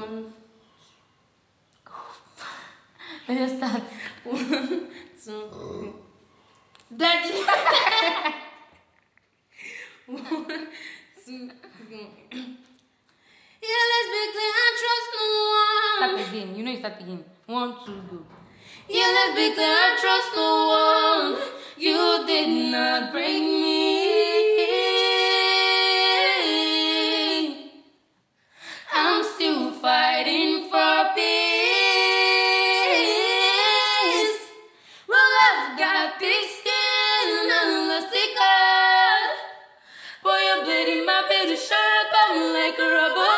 One. Let's start. 1, 2. Daddy. 1, 2. Go. Yeah, let's be clear. I trust no one. Start again. You know you start again. 1, 2, go. Yeah, let's be clear. I trust no one. You did not break me. I'm still fighting for peace. Well, I've got thick skin and a lusty cut. Boy, you're bleeding my baby sharp. I'm like a rubber.